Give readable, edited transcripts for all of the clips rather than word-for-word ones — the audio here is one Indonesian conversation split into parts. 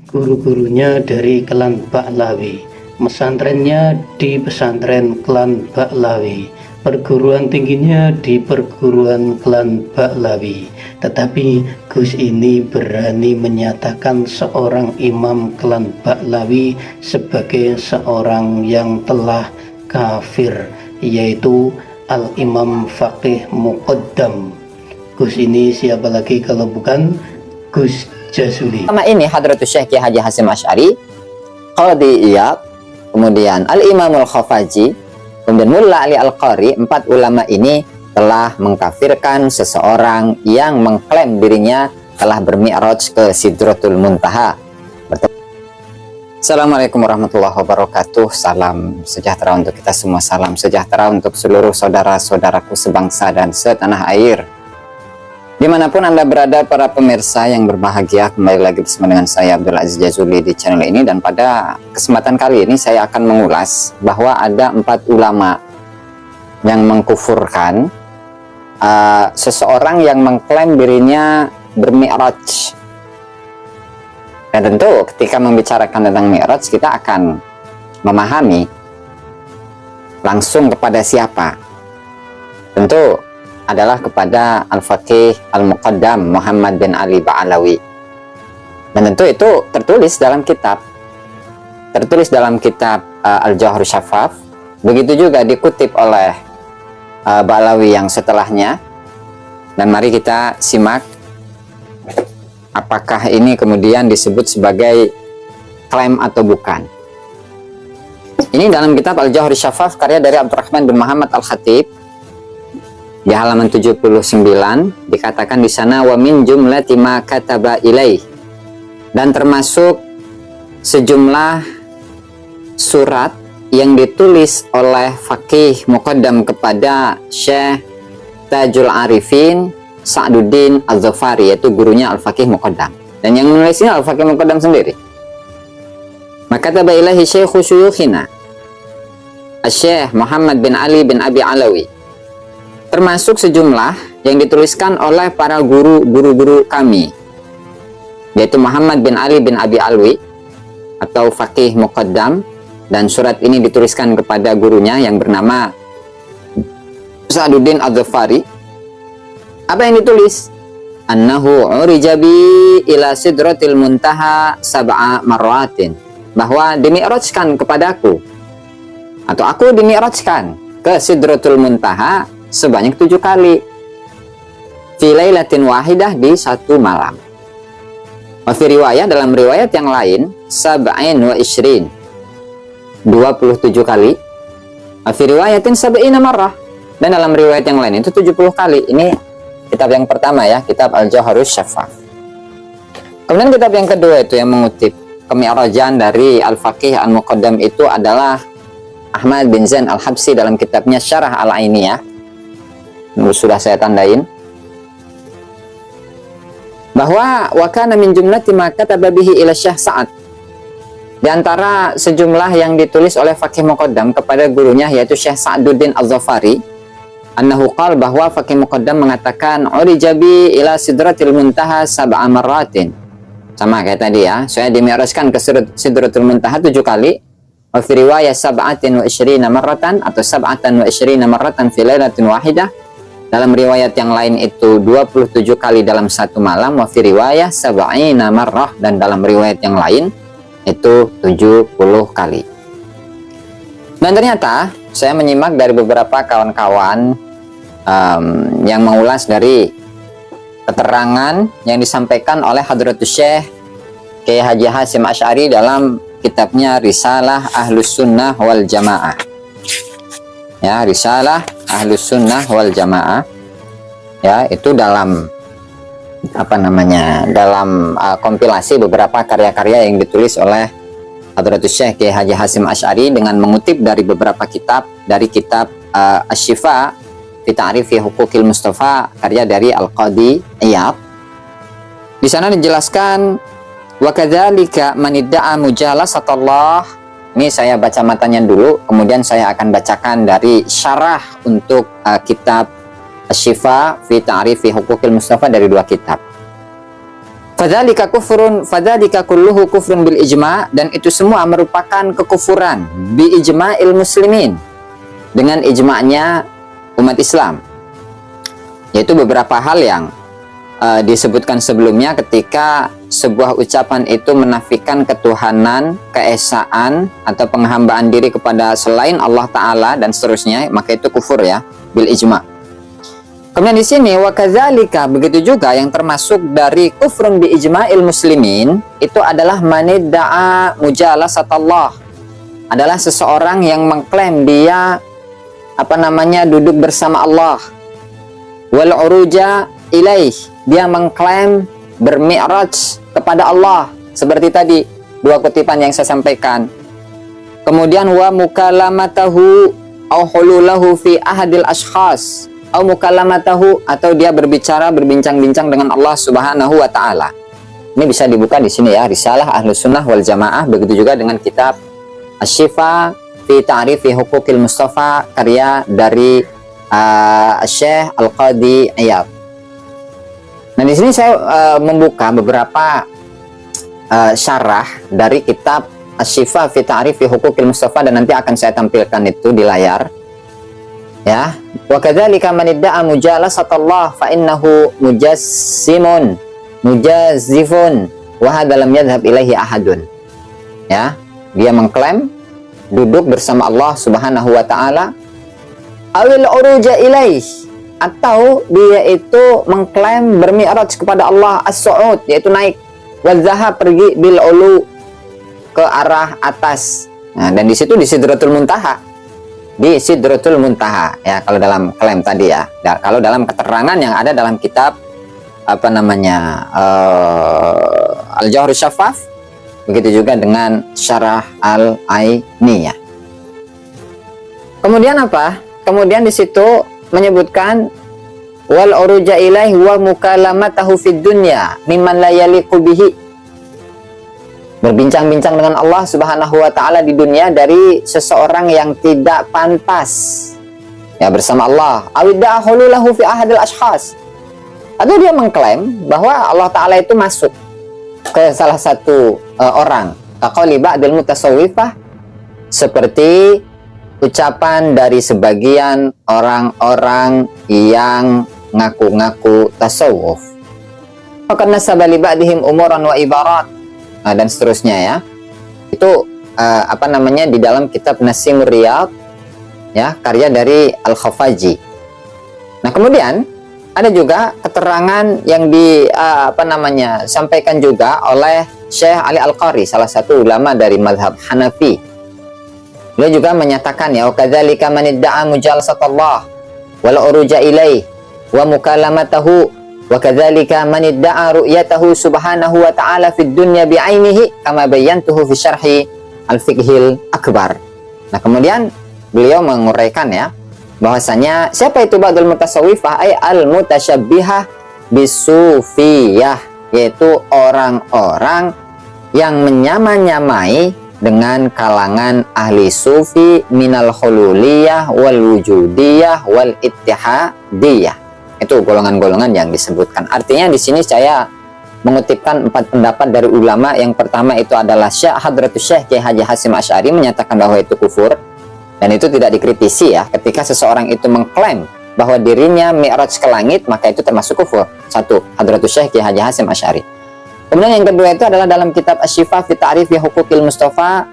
Guru-gurunya dari klan Ba'lawi, pesantrennya di pesantren klan Ba'lawi, perguruan tingginya di perguruan klan Ba'lawi. Tetapi Gus ini berani menyatakan seorang imam klan Ba'lawi sebagai seorang yang telah kafir, yaitu Al-Imam Faqih Muqaddam. Gus ini siapa lagi kalau bukan Gus Jazuli. Sama ini Hadratus Syekh Kiai Haji Hasyim Asy'ari, Qadhi Iyad, kemudian Al-Imamul Khafaji, kemudian Mulla Ali Al-Qari. 4 ulama ini telah mengkafirkan seseorang yang mengklaim dirinya telah bermi'raj ke Sidratul Muntaha. Assalamualaikum warahmatullahi wabarakatuh. Salam sejahtera untuk kita semua. Salam sejahtera untuk seluruh saudara-saudaraku sebangsa dan setanah air, dimanapun Anda berada. Para pemirsa yang berbahagia, kembali lagi bersama dengan saya Abdul Aziz Jazuli di channel ini. Dan pada kesempatan kali ini saya akan mengulas bahwa ada 4 ulama yang mengkufurkan seseorang yang mengklaim dirinya bermi'raj. Dan tentu ketika membicarakan tentang mi'raj, kita akan memahami langsung kepada siapa. Tentu adalah kepada Al-Faqih Al-Muqaddam Muhammad bin Ali Ba'alawi. Dan tentu itu tertulis dalam kitab Al-Jawhar Syafaf. Begitu juga dikutip oleh Ba'alawi yang setelahnya. Dan mari kita simak apakah ini kemudian disebut sebagai klaim atau bukan. Ini dalam kitab Al-Jawhar Syafaf karya dari Abdurrahman bin Muhammad Al-Khatib. Di halaman 79 dikatakan di sana, wa min jumlati ma kataba ilaih, dan termasuk sejumlah surat yang ditulis oleh Faqih Muqaddam kepada Syekh Tajul Arifin Sa'duddin Az-Zafari, yaitu gurunya Al-Faqih Muqaddam. Dan yang menulis ini Al-Faqih Muqaddam sendiri. Maka kataba ilahi Syekhu Syuyukhina Syekh Muhammad bin Ali bin Abi Alawi, termasuk sejumlah yang dituliskan oleh para guru-guru kami, yaitu Muhammad bin Ali bin Abi Alwi atau Faqih Muqaddam. Dan surat ini dituliskan kepada gurunya yang bernama Sa'duddin Az-Zafari. Apa yang ditulis? Annahu urijabi ila sidratil muntaha sab'a marratin, bahwa dimi'rajkan kepadaku, atau aku dimi'rajkan ke Sidratul Muntaha sebanyak 7 kali, fi lailatin wahidah, di 1 malam. Wa fi riwayat, dalam riwayat yang lain, sab'in wa ishrin, 27 kali. Wa fi riwayatin sab'ina marrah, dan dalam riwayat yang lain itu 70 kali. Ini kitab yang pertama ya, kitab Al-Jawharus Syafaf. Kemudian kitab yang kedua itu yang mengutip kemi'rajan dari Al-Faqih Al-Muqaddam itu adalah Ahmad bin Zain Al-Habsi dalam kitabnya Syarah Al-Ainiyah. Sudah saya tandain bahwa wa kana min jumlati ma kataba bihi ila Syekh Sa'ad, di antara sejumlah yang ditulis oleh Faqih Muqaddam kepada gurunya yaitu Syekh Sa'duddin Az-Zafari, annahu qal, bahwa Faqih Muqaddam mengatakan urijabi ila sidratil muntaha sab'a marratin. Sama kayak tadi ya, saya dimi'rajkan ke Sidratul Muntaha 7 kali. Wa fi riwayat sab'atin wa isyrina marratan, atau sab'atan wa isyrina marratan fi lailatin wahidah. Dalam riwayat yang lain itu 27 kali dalam 1 malam. Wa fi riwayat sab'ina marrah, dan dalam riwayat yang lain itu 70 kali. Dan ternyata saya menyimak dari beberapa kawan-kawan yang mengulas dari keterangan yang disampaikan oleh Hadratus Syekh Kiai Haji Hasyim Asy'ari dalam kitabnya Risalah Ahlus Sunnah wal Jamaah. Ya, Risalah Ahlus Sunnah wal Jamaah. Ya, itu dalam dalam kompilasi beberapa karya-karya yang ditulis oleh Hadratus Syekh Kiai Haji Hasyim Asy'ari dengan mengutip dari beberapa kitab, dari kitab Asy-Syifa fi Ta'rifi Huquqil Mustafa karya dari Al-Qadhi Iyad. Di sana dijelaskan wa kadzalika man idda'a mujalasatullah. Ini saya baca matanya dulu, kemudian saya akan bacakan dari syarah untuk kitab Asy-Syifa fi Ta'rifi Huquqil Mustafa dari 2 kitab. Fadzalika kulluhu kufrun bil ijma', dan itu semua merupakan kekufuran bi ijma'il muslimin, dengan ijma'nya umat Islam. Yaitu beberapa hal yang disebutkan sebelumnya ketika sebuah ucapan itu menafikan ketuhanan, keesaan atau penghambaan diri kepada selain Allah Ta'ala dan seterusnya, maka itu kufur ya, bil ijma'. Kemudian di sini wakadzalika, begitu juga yang termasuk dari kufrun bi ijma'il muslimin itu adalah manidda'a mujalasatullah, adalah seseorang yang mengklaim dia duduk bersama Allah, wal uruja ilaih, dia mengklaim bermi'raj kepada Allah seperti tadi dua kutipan yang saya sampaikan. Kemudian wa mukalamatahu au hululahu fi ahadil ashkhas, au mukalamatahu, atau dia berbincang-bincang dengan Allah Subhanahu wa taala. Ini bisa dibuka di sini ya, Risalah Ahlus Sunnah wal Jamaah, begitu juga dengan kitab Asy-Syifa fi Ta'rifi Huquqil Mustafa, karya dari Syekh Al-Qadi Iyad. Nah, di sini saya membuka beberapa syarah dari kitab Asy-Syifa fi Ta'rifi Huquqil Mustafa, dan nanti akan saya tampilkan itu di layar. Ya, wa kadzalika man idda'a mujalasatullah fa innahu mujazifun wa hadza lam yadhhab ilaihi ahadun. Ya, dia mengklaim duduk bersama Allah Subhanahu wa taala, awil uruja ilaih, atau dia itu mengklaim bermi'raj kepada Allah, as-su'ud, yaitu naik, wal zahab, pergi, bil ulu, ke arah atas. Nah, dan di situ di Sidratul Muntaha, ya, kalau dalam klaim tadi ya. Kalau dalam keterangan yang ada dalam kitab Al-Jawhar Syafaf, begitu juga dengan Syarah Al-Ainiyah. Kemudian apa? Kemudian di situ menyebutkan wal uruja ilaih wa mukalamatahu fid dunya mimman la yaliqu bihi, berbincang-bincang dengan Allah Subhanahu wa taala di dunia dari seseorang yang tidak pantas ya bersama Allah. Awidda hululahu fi ahadil ashkhas, atau dia mengklaim bahwa Allah taala itu masuk ke salah satu orang, kaqali ba'dil mutasawwifah, seperti ucapan dari sebagian orang-orang yang ngaku-ngaku tasawuf. Faqad nasaba li ba'dihim umuran wa ibarat, dan seterusnya ya. Itu di dalam kitab Nasimur Riyad ya, karya dari Al-Khafaji. Nah, kemudian ada juga keterangan yang sampaikan juga oleh Syekh Ali Al-Qari, salah satu ulama dari mazhab Hanafi. Beliau juga menyatakan ya, wakadzalika man idda'a mujalasatullah wal uruja ilaih wa mukalamatahu wa kadzalika man idda'a ru'yatahu subhanahu wa ta'ala fid dunya bi'ainihi kama bayyantuhu fi syarhi al-fiqhil akbar. Nah, kemudian beliau menguraikan ya, bahwasanya siapa itu ba'dul mutasawwifah, ay al-mutasyabbihah bisufiyah, yaitu orang-orang yang menyamai dengan kalangan ahli sufi minal hululiyah wal wujudiyah wal ittihadiyah. Itu golongan-golongan yang disebutkan. Artinya di sini saya mengutipkan 4 pendapat dari ulama. Yang pertama itu adalah Syekh Hadratus Syekh Kiai Haji Hasyim Asy'ari menyatakan bahwa itu kufur, dan itu tidak dikritisi ya. Ketika seseorang itu mengklaim bahwa dirinya mi'raj ke langit, maka itu termasuk kufur. 1. Hadratus Syekh Kiai Haji Hasyim Asy'ari. Kemudian yang kedua itu adalah dalam kitab Asy-Syifa fi Ta'rifi Huquqil Mustafa,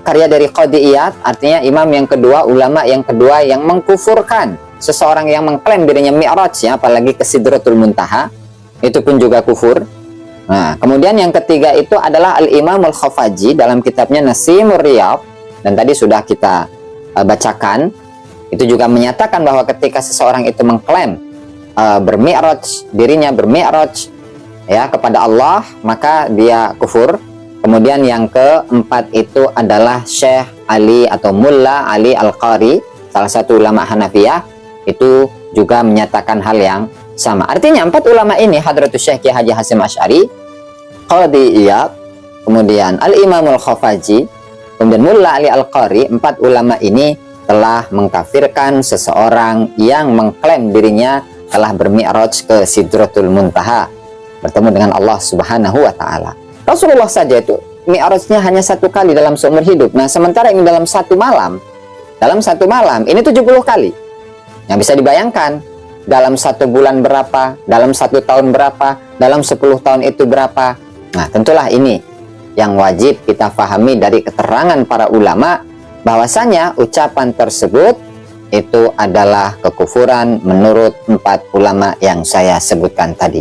karya dari Qadi Iyad. Artinya imam yang kedua, ulama yang kedua yang mengkufurkan seseorang yang mengklaim dirinya mi'raj ya, apalagi ke Sidratul Muntaha, itu pun juga kufur. Nah, kemudian yang ketiga itu adalah Al-Imam Al-Khafaji dalam kitabnya Nasimur Riyad, dan tadi sudah kita bacakan. Itu juga menyatakan bahwa ketika seseorang itu mengklaim dirinya bermi'raj ya kepada Allah, maka dia kufur. Kemudian yang keempat itu adalah Syekh Ali atau Mulla Ali Al-Qari, salah satu ulama Hanafiyah, itu juga menyatakan hal yang sama. Artinya 4 ulama ini, Hadratus Syekh Kiai Haji Hasyim Asy'ari, Qadi Iyad, kemudian Al-Imam Al-Khafaji, kemudian Mulla Ali Al-Qari, 4 ulama ini telah mengkafirkan seseorang yang mengklaim dirinya telah bermi'raj ke Sidratul Muntaha. bertemu dengan Allah Subhanahu wa Ta'ala. Rasulullah saja itu mi'rajnya hanya 1 kali dalam seumur hidup. Nah, sementara ini dalam satu malam ini 70 kali. Yang bisa dibayangkan, dalam 1 bulan berapa, dalam 1 tahun berapa, dalam 10 tahun itu berapa. Nah, tentulah ini yang wajib kita fahami dari keterangan para ulama, bahwasanya ucapan tersebut itu adalah kekufuran menurut 4 ulama yang saya sebutkan tadi.